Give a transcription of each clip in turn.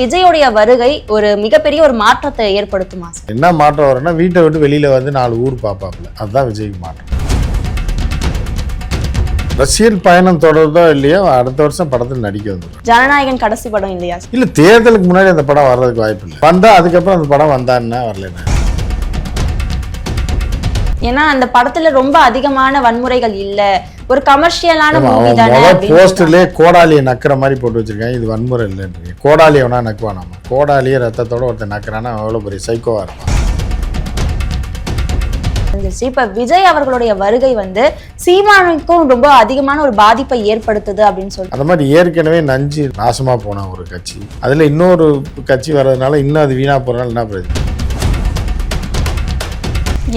விஜயோடைய வருகை ஒரு மிகப்பெரிய ஒரு மாற்றத்தை ஏற்படுத்துமா சார்? என்ன மாற்றம் வரும்னா வீட்டை விட்டு வெளியில வந்து 4 ஊர் பார்ப்பாப்புல, அதுதான் விஜய்க்கு மாற்றம். அரசியல் பயணம் தொடர்தோ இல்லையோ அடுத்த வருஷம் படத்தில் நடிக்க வந்துடும். ஜனநாயகன் கடைசி படம் இல்லையா? இல்ல, தேர்தலுக்கு முன்னாடி அந்த படம் வர்றதுக்கு வாய்ப்பு இல்லை. வந்தா அதுக்கப்புறம் அந்த படம் வந்தான்னா வரலன்னா. ஏன்னா அந்த படத்துல ரொம்ப அதிகமான வன்முறைகள் இல்ல, ஒரு கமர்ஷியலான மூவி தானே. போஸ்டர்லயே கோடாலியை நக்கிற மாதிரி போட்டு வச்சிருக்காங்க, இது வன்முறை இல்லைன்றீங்க. கோடாலியை வேணா நக்குவானாமா? கோடாலியை ரத்தத்தோட ஒருத்தர் நக்கிறானா அவ்வளவு பெரிய சைக்கோவா இருப்பான். இப்ப விஜய் அவர்களுடைய வருகை வந்து சீமானுக்கும் ரொம்ப அதிகமான ஒரு பாதிப்பை ஏற்படுத்துது அப்படின்னு சொல்லி, அந்த மாதிரி ஏற்கனவே நஞ்சு நாசமா போன ஒரு கட்சி, அதுல இன்னொரு கட்சி வர்றதுனால இன்னும் அது வீணா போறதுனால என்ன பிரச்சனை?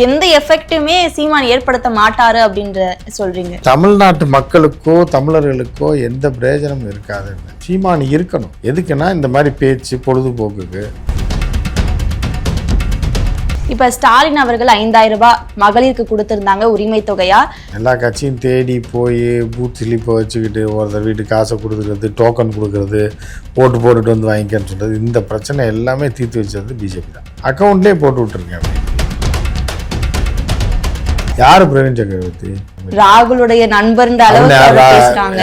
எந்த எஃபெக்ட்டுமே சீமான் ஏற்படுத்த மாட்டாரு அப்படின்ற சொல்றீங்க. தமிழ்நாட்டு மக்களுக்கோ தமிழர்களுக்கோ எந்த பிரயோஜனமும் இருக்காது. சீமான் இருக்கணும் எதுக்குன்னா இந்த மாதிரி பேச்சு பொழுதுபோக்குக்கு. இப்ப ஸ்டாலின் அவர்கள் 5000 ரூபாய் மகளிருக்கு கொடுத்திருந்தாங்க உரிமை தொகையா. எல்லா கட்சியும் தேடி போய் பூத் ஸ்லிப்பை வச்சுக்கிட்டு ஒருத்தர் வீட்டுக்கு காசை கொடுக்குறது, டோக்கன் கொடுக்கறது, ஓட்டு போட்டுட்டு வந்து வாங்கிக்கன்னு சொல்றது, இந்த பிரச்சனை எல்லாமே தீர்த்து வச்சது பிஜேபி தான். அக்கௌண்ட்லேயே போட்டு விட்டுருக்கேன். யாரு பிரவீன் சக்கரவர்த்தி? ராகுலுடைய நண்பர்.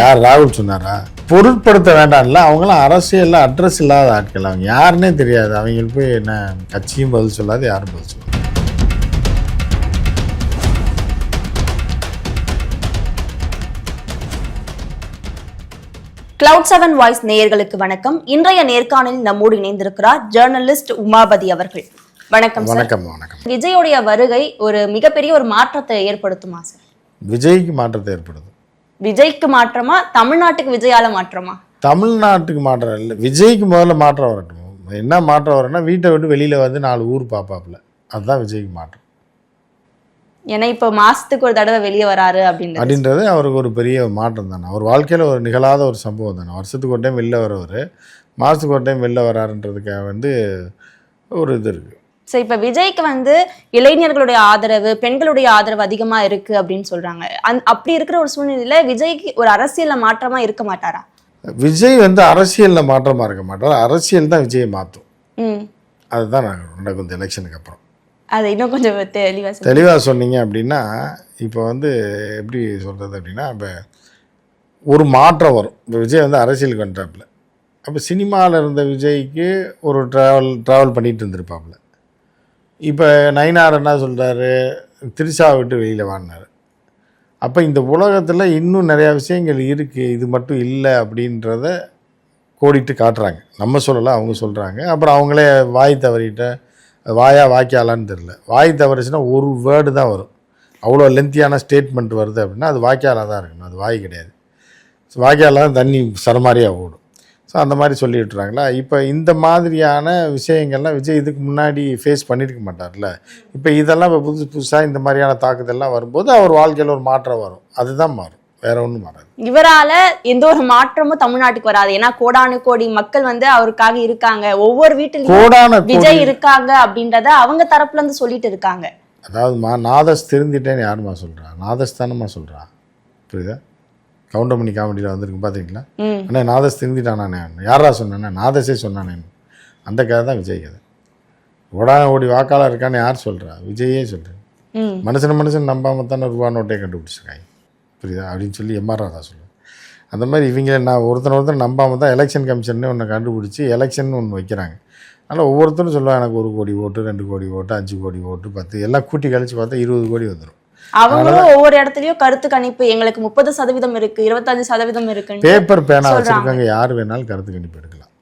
யார் ராகுல் சொன்னாரா? பொருட்படுத்த வேண்டாம்ல, அவங்களாம் அரசியல்ல அட்ரஸ் இல்லாத ஆட்கள், அவங்க யாருன்னே தெரியாது. அவங்களுக்கு போய் என்ன கட்சியும் பதில் சொல்லாது, யாரும் பதில் சொல்லாது. Cloud7 வாய்ஸ் நேயர்களுக்கு வணக்கம். இன்றைய நேர்காணலில் நம்மோடு இணைந்திருக்கிறார் ஜேர்னலிஸ்ட் உமாபதி அவர்கள். வணக்கம். வணக்கம். வணக்கம். விஜயோடைய வருகை ஒரு மிகப்பெரிய ஒரு மாற்றத்தை ஏற்படுத்துமா சார்? விஜய்க்கு மாற்றத்தை ஏற்படுத்தும். விஜய்க்கு மாற்றமா, தமிழ்நாட்டுக்கு விஜயால மாற்றமா? தமிழ்நாட்டுக்கு மாற்றம் இல்லை, விஜய்க்கு முதல்ல மாற்றம் வரட்டும். என்ன மாற்றம் வரும்னா வீட்டை விட்டு வெளியில வந்து 4 ஊர் பார்ப்பாப்புல, அதுதான் விஜய்க்கு மாற்றம். ஏன்னா இப்ப மாசத்துக்கு ஒரு தடவை வெளியே வராரு அப்படின்றது அவருக்கு ஒரு பெரிய மாற்றம் தானே. அவர் வாழ்க்கையில ஒரு நிகழாத ஒரு சம்பவம் தானே. வருஷத்துக்கு ஒரு டைம் வெளில வரவர் மாசத்துக்கு ஒரு டைம் வெளில வராருன்றதுக்காக வந்து ஒரு இது இருக்கு. ஸோ இப்போ விஜய்க்கு வந்து இளைஞர்களுடைய ஆதரவு, பெண்களுடைய ஆதரவு அதிகமாக இருக்கு அப்படின்னு சொல்றாங்க. அப்படி இருக்கிற ஒரு சூழ்நிலையில விஜய்க்கு ஒரு அரசியல்ல மாற்றமா இருக்க மாட்டாரா? விஜய் வந்து அரசியல்ல மாற்றமா இருக்க மாட்டார், அரசியல் தான் விஜயை மாற்றும். அதுதான் நடக்கும் இந்த எலெக்ஷனுக்கு அப்புறம். அதை இன்னும் கொஞ்சம் தெளிவாக சொன்னீங்க அப்படின்னா, இப்போ வந்து எப்படி சொல்றது அப்படின்னா, இப்போ ஒரு மாற்றம் வரும். இப்போ விஜய் வந்து அரசியலுக்கு வந்துட்டாப்புல, அப்போ சினிமாவில் இருந்த விஜய்க்கு ஒரு ட்ராவல் பண்ணிட்டு இருந்திருப்பாப்புல. இப்போ நயினார் என்ன சொல்கிறாரு, திரிஷா விட்டு வெளியில் வாங்கினார். அப்போ இந்த உலகத்தில் இன்னும் நிறையா விஷயங்கள் இருக்குது, இது மட்டும் இல்லை அப்படின்றத கோடிட்டு காட்டுறாங்க. நம்ம சொல்லலை, அவங்க சொல்கிறாங்க. அப்புறம் அவங்களே வாய் தவறிட்ட, வாயா வாய்க்காலான்னு தெரில. வாய் தவறிச்சுன்னா ஒரு வேர்டு தான் வரும், அவ்வளோ லென்த்தியான ஸ்டேட்மெண்ட் வருது அப்படின்னா அது வாய்க்காலாக தான் இருக்கணும், அது வாய் கிடையாது. வாய்க்காலாக தான் தண்ணி சரமாரியாக ஓடும். ஸோ அந்த மாதிரி சொல்லிவிட்டுறாங்களா. இப்போ இந்த மாதிரியான விஷயங்கள்லாம் விஜய் இதுக்கு முன்னாடி ஃபேஸ் பண்ணியிருக்க மாட்டார்ல. இப்போ இதெல்லாம் இப்போ புதுசாக இந்த மாதிரியான தாக்குதல்லாம் வரும்போது அவர் வாழ்க்கையில் ஒரு மாற்றம் வரும், அதுதான் மாறும், வேற ஒன்றும் மாறாது. இவரால எந்த ஒரு மாற்றமும் தமிழ்நாட்டுக்கு வராது. ஏன்னா கோடானு கோடி மக்கள் வந்து அவருக்காக இருக்காங்க, ஒவ்வொரு வீட்டிலும் விஜய் இருக்காங்க அப்படின்றத அவங்க தரப்புல இருந்து சொல்லிட்டு இருக்காங்க. அதாவதுமா, நாதஸ் திருந்திட்டேன்னு யாருமா சொல்றா? நாதஸ் தானம்மா சொல்றா, புரியுதா? கவுண்டமணி காமெடியில் வந்திருக்கு பார்த்தீங்களா? அண்ணா நாதஸ் திருந்திட்டானே, யாரா சொன்னேன்னா நாதஸே சொன்னானே. அந்த கதை தான் விஜய் கதை. ஓடி வாக்காளர் இருக்கான்னு யார் சொல்கிறா? விஜயே சொல்கிறேன். மனுஷன் நம்பாமல் தானே ரூபா நோட்டே கண்டுபிடிச்சிருக்காங்க, புரியுதா? அப்படின்னு சொல்லி எம்ஆர் ராதா சொல்லுவேன். அந்த மாதிரி இவங்கள நான் ஒருத்தர் நம்பாமல் தான் எலெக்ஷன் கமிஷன்னே ஒன்று கண்டுபிடிச்சி எலெக்ஷன் ஒன்று வைக்கிறாங்க. அதனால் ஒவ்வொருத்தரும் சொல்லுவாங்க, எனக்கு 1 கோடி ஓட்டு, 2 கோடி ஓட்டு, 5 கோடி ஓட்டு, 10 எல்லாம் கூட்டி கழிச்சு பார்த்தா 20 கோடி வந்துடும். அவங்களும் ஒவ்வொரு இடத்துலயும் கருத்து கணிப்பு, எங்களுக்கு 30% இருக்கு, 25% இருக்கு, பேப்பர் பேனா வச்சிருக்காங்க. யார் வேணாலும் கருத்து கணிப்பு எடுக்கலாம்.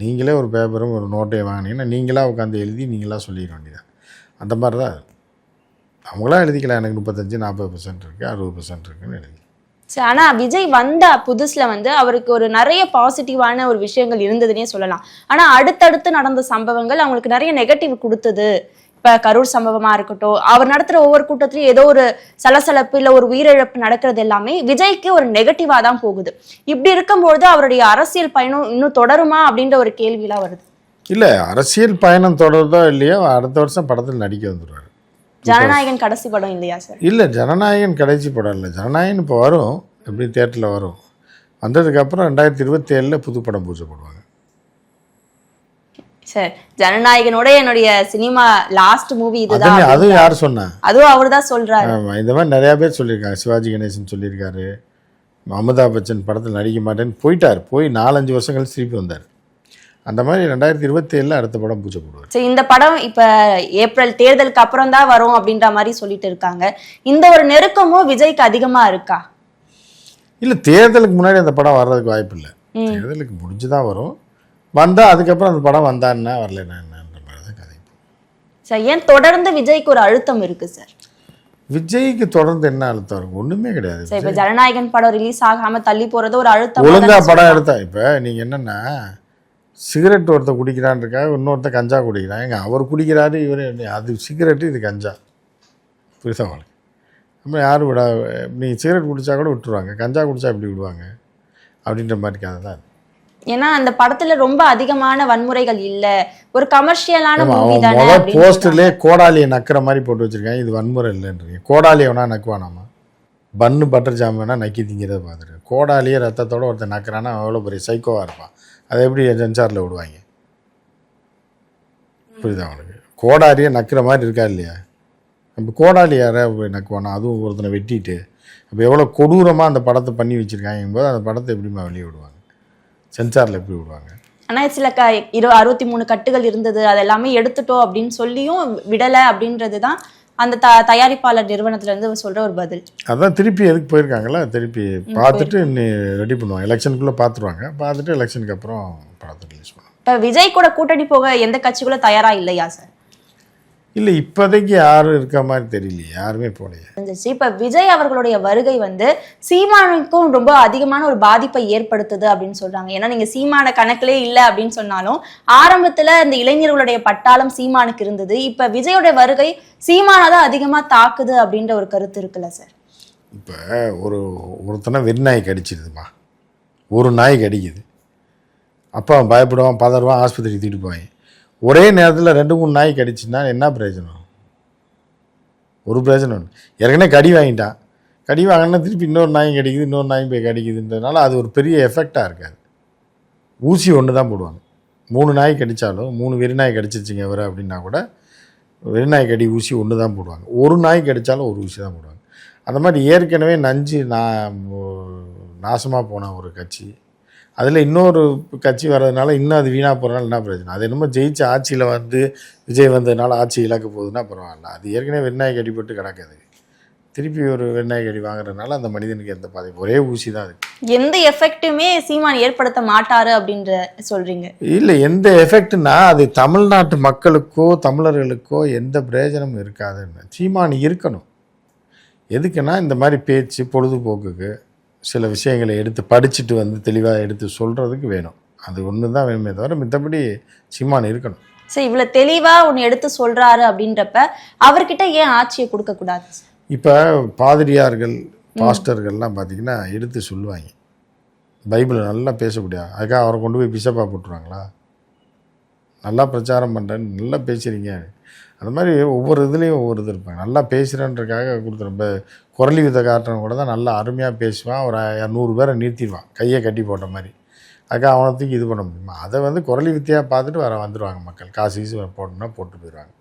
நீங்களே ஒரு பேப்பரும் ஒரு நோட்டையை வாங்கினீங்கன்னா நீங்களா உட்காந்து எழுதி நீங்களா சொல்லிட வேண்டியதான். அந்த மாதிரி தான் அவங்களாம் எழுதிக்கலாம், எனக்கு 35-40% இருக்கு, 60% இருக்குன்னு எழுதி. ஆனா விஜய் வந்த புதுசுல வந்து அவருக்கு ஒரு நிறைய பாசிட்டிவான ஒரு விஷயங்கள் இருந்ததுன்னே சொல்லலாம். ஆனா அடுத்தடுத்து நடந்த சம்பவங்கள் அவங்களுக்கு நிறைய நெகட்டிவ் கொடுத்தது. இப்ப கரூர் சம்பவமா இருக்கட்டும், அவர் நடத்துற ஒவ்வொரு கூட்டத்திலயும் ஏதோ ஒரு சலசலப்பு இல்ல ஒரு உயிரிழப்பு நடக்கிறது எல்லாமே விஜய்க்கு ஒரு நெகட்டிவா தான் போகுது. இப்படி இருக்கும்போது அவருடைய அரசியல் பயணம் இன்னும் தொடருமா அப்படின்ற ஒரு கேள்வியெல்லாம் வருது. இல்ல, அரசியல் பயணம் தொடருதோ இல்லையோ அடுத்த வருஷம் படத்தில் நடிக்க வந்துடுவாரு. ஜனநாயகன் கடைசி படம் இல்லையா சார்? இல்ல, ஜனநாயகன் கடைசி படம் இல்லை. ஜனநாயகன் இப்போ வரும், எப்படி தியேட்டரில் வரும். வந்ததுக்கப்புறம் 2027 புது படம் பூஜை போடுவாங்க. சரி, ஜனநாயகனோட என்னுடைய சினிமா லாஸ்ட் மூவி இதுதான். அதுவும் யார் சொன்னா? அதுவும் அவர்தான் சொல்றாரு. இந்த மாதிரி நிறைய பேர் சொல்லியிருக்காங்க. சிவாஜி கணேசன் சொல்லியிருக்காரு. அமிதாப் பச்சன் படத்தில் நடிக்க மாட்டேன்னு போயிட்டார். போய் 4-5 வருஷம் கழிச்சு திருப்பி வந்தார். அந்த மாதிரி 2027 அடுத்த படம் பூஜை போடுவார். சரி, இந்த படம் இப்ப ஏப்ரல் தேர்தலுக்கு அப்புறம் தான் வரும் அப்படின்ற மாதிரி சொல்லிட்டு இருக்காங்க. இந்த ஒரு நெருக்கமும் விஜய்க்கு அதிகமா இருக்கா? இல்லை, தேர்தலுக்கு முன்னாடி அந்த படம் வர்றதுக்கு வாய்ப்பு இல்லை. தேர்தலுக்கு முடிஞ்சுதான் வரும். வந்தால் அதுக்கப்புறம் அந்த படம் வந்தான்னா வரலன்னா என்னன்ற மாதிரி தான் கதை. சார், ஏன் தொடர்ந்து விஜய்க்கு ஒரு அழுத்தம் இருக்கு சார்? விஜய்க்கு தொடர்ந்து என்ன அழுத்தம் இருக்கும்? ஒன்றுமே கிடையாது. சார், இப்போ ஜனநாயகன் படம் ரிலீஸ் ஆகாம தள்ளி போறது ஒரு அழுத்தம். ஒழுங்கா படம் எடுத்தா இப்போ நீங்கள் என்னென்னா, சிகரெட் ஒருத்தர் குடிக்கிறான்றக்காக இன்னொருத்தர் கஞ்சா குடிக்கிறான். எங்க அவர் குடிக்கிறாரு, இவர் அது சிகரெட்டு, இது கஞ்சா. புரியுதா உங்களுக்கு? நம்ம யாரும் விட, நீங்கள் சிகரெட் குடித்தா கூட விட்டுருவாங்க, கஞ்சா குடித்தா எப்படி விடுவாங்க அப்படின்ற மாதிரி கதை தான். ஏன்னா அந்த படத்துல ரொம்ப அதிகமான வன்முறைகள் இல்ல, ஒரு கமர்ஷியலான மூவி தானே. முதல் போஸ்டர்லேயே கோடாலியை நக்கிற மாதிரி போட்டு வச்சிருக்காங்க. இது வன்முறை இல்லைன்றீங்க. கோடாலியை வேணா நக்குவானாமா? பன்னு பட்டர் ஜாம் வேணா நக்கி திங்கிறத பார்த்துட்டு, கோடாலியே ரத்தத்தோட ஒருத்தர் நக்கிறான்னா எவ்வளோ பெரிய சைக்கோவாக இருப்பான். அதை எப்படி சென்சாரில் விடுவாங்க? புரியுதா அவனுக்கு? கோடாலியை நக்கிற மாதிரி இருக்கா இல்லையா? நம்ம கோடாலி யாரை நக்குவானா? அதுவும் ஒருத்தனை வெட்டிட்டு. அப்போ எவ்வளோ கொடூரமாக அந்த படத்தை பண்ணி வச்சுருக்காங்க போது அந்த படத்தை எப்படிமா வெளியே விடுவாங்க? சென்சாரில் எப்படி விடுவாங்க? ஆனால் சில 63 கட்டுகள் இருந்தது, அது எல்லாமே எடுத்துட்டோம் அப்படின்னு சொல்லியும் விடலை அப்படின்றது தான் அந்த தயாரிப்பாளர் நிறுவனத்துலேருந்து சொல்கிற ஒரு பதில். அதான் திருப்பி எதுக்கு போயிருக்காங்களா? திருப்பி பார்த்துட்டு ரெடி பண்ணுவாங்க. எலெக்ஷனுக்குள்ளே பார்த்துருவாங்க. பார்த்துட்டு எலெக்ஷனுக்கு அப்புறம் படத்தை ரிலீஸ் பண்ணுவாங்க. இப்போ விஜய் கூட கூட்டணி போக எந்த கட்சிக்குள்ள தயாராக இல்லையா சார்? இல்லை, இப்போதைக்கு யாரும் இருக்க மாதிரி தெரியலையே, யாருமே போலையே. இப்போ விஜய் அவர்களுடைய வருகை வந்து சீமானுக்கும் ரொம்ப அதிகமான ஒரு பாதிப்பை ஏற்படுத்துது அப்படின்னு சொல்றாங்க. ஏன்னா நீங்க சீமான கணக்கிலே இல்லை அப்படின்னு சொன்னாலும் ஆரம்பத்துல இந்த இளைஞர்களுடைய பட்டாளம் சீமானுக்கு இருந்தது. இப்ப விஜயோட வருகை சீமானதான் அதிகமா தாக்குது அப்படின்ற ஒரு கருத்து இருக்குல்ல சார்? இப்போ ஒருத்தனை வெறிநாய் கடிச்சிருதுமா, ஒரு நாய் கடிக்குது, அப்போ அவன் பயப்படுவான், பதறுவான், ஆஸ்பத்திரிக்கு தூக்கிட்டு போவாங்க. ஒரே நேரத்தில் 2-3 நாய் கடிச்சுன்னா என்ன பிரயோஜனம்? ஒரு பிரயோஜனம் ஒன்று. ஏற்கனவே கடி வாங்கிட்டான், கடி வாங்கினா திருப்பி இன்னொரு நாயும் கடிக்குது, இன்னொரு நாயும் போய் கடிக்குதுன்றதுனால அது ஒரு பெரிய எஃபெக்டாக இருக்காது. ஊசி ஒன்று தான் போடுவாங்க. 3 நாய் கடித்தாலும் 3 வெறிநாய் கடிச்சிருச்சிங்க இவர் அப்படின்னா கூட வெறிநாய் கடி ஊசி ஒன்று தான் போடுவாங்க. ஒரு நாய் கடித்தாலும் ஒரு ஊசி தான் போடுவாங்க. அந்த மாதிரி ஏற்கனவே நஞ்சு நாசமாக போன ஒரு கட்சி, அதில் இன்னொரு கட்சி வர்றதுனால இன்னும் அது வீணாக போகிறதுனால என்ன பிரச்சனை? அது என்னமோ ஜெயிச்சு ஆட்சியில் வந்து விஜய் வந்ததுனால ஆட்சி இழக்க போகுதுன்னா பரவாயில்ல. அது ஏற்கனவே வெறிநாய் கடி போட்டு கிடக்காது. திருப்பி ஒரு வெறிநாய் கடி வாங்குறதுனால அந்த மனிதனுக்கு எந்த பாதிப்பு? ஒரே ஊசி தான் அது. எந்த எஃபெக்ட்டுமே சீமான் ஏற்படுத்த மாட்டாரு அப்படின்ற சொல்றீங்க? இல்லை, எந்த எஃபெக்ட்னா அது தமிழ்நாட்டு மக்களுக்கோ தமிழர்களுக்கோ எந்த பிரயோஜனமும் இருக்காதுன்னு. சீமான் இருக்கணும். எதுக்குன்னா இந்த மாதிரி பேச்சு பொழுதுபோக்குக்கு சில விஷயங்களை எடுத்து படிச்சுட்டு வந்து தெளிவாக எடுத்து சொல்கிறதுக்கு வேணும். அது ஒன்று தான் வேணுமே தவிர மித்தபடி சீமான் இருக்கணும். சரி, இவ்வளோ தெளிவாக ஒன்று எடுத்து சொல்கிறாரு அப்படின்றப்ப அவர்கிட்ட ஏன் ஆட்சியை கொடுக்கக்கூடாது? இப்போ பாதிரியார்கள் பாஸ்டர்கள்லாம் பார்த்திங்கன்னா எடுத்து சொல்லுவாங்க, பைபிளை நல்லா பேசக்கூடிய, அதுக்காக அவரை கொண்டு போய் பிஷப்பாக போட்டுருவாங்களா? நல்லா பிரச்சாரம் பண்ணுறேன்னு நல்லா பேசுகிறீங்க. அந்த மாதிரி ஒவ்வொரு இதுலேயும் ஒவ்வொரு இது இருப்பாங்க. நல்லா பேசுகிறேன்றக்காக கொடுத்துருப்ப குரலி வித்தை காட்டுறவங்க கூட தான் நல்லா அருமையாக பேசுவான். ஒரு 100 பேரை நிறுத்திடுவான் கையை கட்டி போட்ட மாதிரி. அதுக்காக அவனத்துக்கு இது பண்ண முடியுமா? அதை வந்து குரலி வித்தையாக பார்த்துட்டு வந்துடுவாங்க மக்கள். காசு போட்டோன்னா போட்டு போயிடுவாங்க.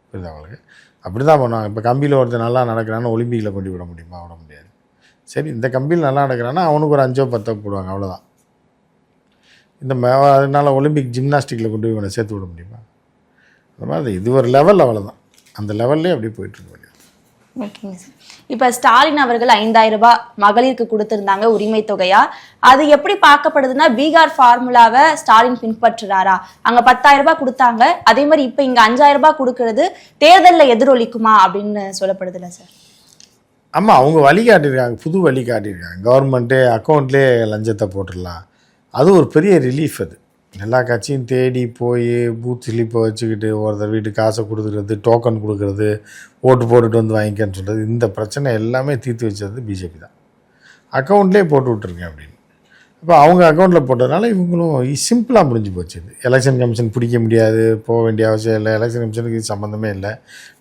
புரியுது அவங்களுக்கு? அப்படி தான் பண்ணுவாங்க. இப்போ கம்பியில் ஒருத்தர் நல்லா நடக்கிறான்னு ஒலிம்பிக்கில் கொண்டு விட முடியுமா? விட முடியாது. சரி, இந்த கம்பியில் நல்லா நடக்கிறான்னா அவனுக்கு ஒரு 5-10 போடுவாங்க, அவ்வளோதான். அதனால் ஒலிம்பிக் ஜிம்னாஸ்டிக்கில் கொண்டு போய் இவனை சேர்த்து விட முடியுமா? அந்த மாதிரி இது ஒரு லெவல், அவ்வளோதான். அந்த லெவல்லே அப்படியே போயிட்டுருக்க வேண்டியது. ஓகேங்க சார். இப்போ ஸ்டாலின் அவர்கள் 5000 ரூபாய் மகளிருக்கு கொடுத்துருந்தாங்க உரிமை தொகையா. அது எப்படி பார்க்கப்படுதுன்னா பீகார் ஃபார்முலாவை ஸ்டாலின் பின்பற்றுறாரா? அங்கே 10,000 ரூபாய் கொடுத்தாங்க, அதே மாதிரி இப்போ இங்கே 5,000 ரூபாய் கொடுக்கறது தேர்தலில் எதிரொலிக்குமா அப்படின்னு சொல்லப்படுதுல்ல சார்? ஆமாம், அவங்க வழி காட்டியிருக்காங்க, புது வழி காட்டியிருக்காங்க. கவர்மெண்ட்டே அக்கௌண்ட்லேயே லஞ்சத்தை போட்டுடலாம். அது ஒரு பெரிய ரிலீஃப். அது எல்லா கட்சியும் தேடி போய் பூத் ஸ்லிப்பை வச்சுக்கிட்டு ஒருத்தர் வீட்டுக்கு காசை கொடுக்குறது, டோக்கன் கொடுக்குறது, ஓட்டு போட்டுட்டு வந்து வாங்கிக்கன்னு சொல்கிறது, இந்த பிரச்சனை எல்லாமே தீர்த்து வச்சது பிஜேபி தான். அக்கௌண்ட்லேயே போட்டு விட்ருங்க அப்படின்னு. இப்போ அவங்க அக்கௌண்ட்டில் போட்டதுனால இவங்களும் சிம்பிளாக முடிஞ்சு போச்சு. இது எலெக்ஷன் கமிஷன் பிடிக்க முடியாது, போக வேண்டிய அவசியம் இல்லை. எலெக்ஷன் கமிஷனுக்கு இது சம்மந்தமே இல்லை.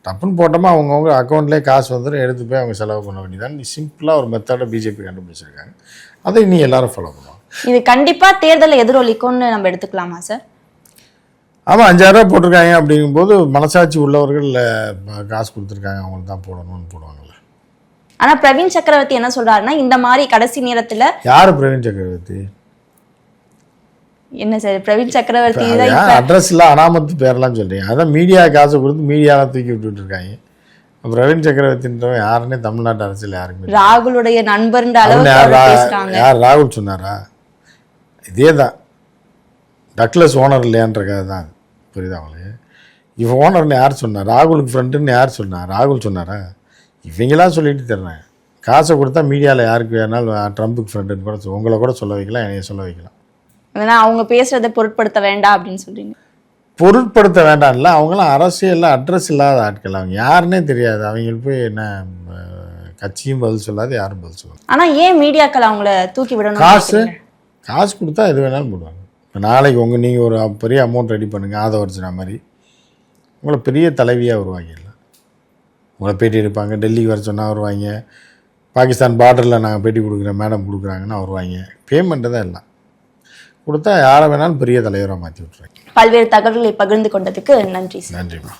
டப்புன்னு போட்டோமா அவங்கவுங்க அக்கௌண்ட்லேயே காசு வந்துடும், எடுத்து போய் அவங்க செலவு பண்ண வேண்டியதான். சிம்பிளாக ஒரு மெத்தடை பிஜேபி கண்டுபிடிச்சிருக்காங்க. அதை இனி எல்லாரும் ஃபாலோ பண்ணுவாங்க. இது கண்டிப்பாக தேர்தலில் எதிரொலிக்கும்னு நம்ம எடுத்துக்கலாமா சார்? ஆமாம் 5000 ரூபா போட்டிருக்காங்க அப்படிங்கும்போது மனசாட்சி உள்ளவர்கள் காசு கொடுத்துருக்காங்க அவங்களுக்கு தான் போடணும்னு போடுவாங்கல்ல. ஆனா பிரவீன் சக்கரவர்த்தி என்ன சொல்றாருன்னா இந்த மாதிரி கடைசி நேரத்துல யார் பிரவீன் சக்கரவர்த்தி? என்ன சார் பிரவீன் சக்கரவர்த்தி தான் இப்ப அட்ரஸ்லாம் அனாமத்து பேரெல்லாம் சொல்றீங்க. அதான் மீடியா காசு கொடுத்து மீடியாவில் தூக்கி விட்டுட்டு இருக்காங்க. பிரவீன் சக்கரவர்த்தின்றவன் யாருன்னே தமிழ்நாட்டு அரசியல் யாருக்குமே ராகுலுடைய நண்பர்ன்ற அளவுக்கு அவர் பேசுறாங்க. யார் ராகுல் சொன்னாரா? இதே தான் டக்ளஸ் ஓனர் இல்லையான்ற கதை தான். புரியுதா அவங்களுக்கு? இவன் ஓனர்னு யார் சொன்னா? ராகுலுக்கு ஃப்ரெண்டுன்னு யார் சொன்னா? ராகுல் சொன்னாரா? இவங்களாம் சொல்லிட்டு தர்றேன். காசை கொடுத்தா மீடியாவில் யாருக்கு வேணாலும் ட்ரம்புக்கு ஃப்ரெண்டுன்னு கூட உங்களை கூட சொல்ல வைக்கலாம், என்னைய சொல்ல வைக்கலாம். அதனால அவங்க பேசுறதை பொருட்படுத்த வேண்டாம் அப்படின்னு சொல்றீங்க. பொருட்படுத்த வேண்டாம்ல. அவங்களாம் அரசியலில் அட்ரஸ் இல்லாத ஆட்கள். அவங்க யாருன்னே தெரியாது. அவங்களுக்கு போய் என்ன கட்சியும் பதில் சொல்லாது, யாரும் பதில் சொல்லாது. ஆனா ஏன் மீடியாக்கள் அவங்கள தூக்கி விடணும்? காசு கொடுத்தா எது வேணாலும் போடுவாங்க. இப்போ நாளைக்கு நீங்கள் ஒரு பெரிய அமௌண்ட் ரெடி பண்ணுங்கள், ஆதவர்ஜனா மாதிரி உங்களை பெரிய தலைவியாக வருவாங்கல்ல. உங்களை பேட்டி எடுப்பாங்க, டெல்லிக்கு வர சொன்னால் வருவாங்க, பாகிஸ்தான் பார்டரில் நாங்கள் பேட்டி கொடுக்குறேன் மேடம் கொடுக்குறாங்கன்னா வருவாங்க. பேமெண்ட்டு தான் எல்லாம் கொடுத்தா யாரை வேணாலும் பெரிய தலைவராக மாற்றி விட்ருவாங்க. பல்வேறு தகவல்களை பகிர்ந்து கொண்டதுக்கு நன்றி. நன்றிம்மா.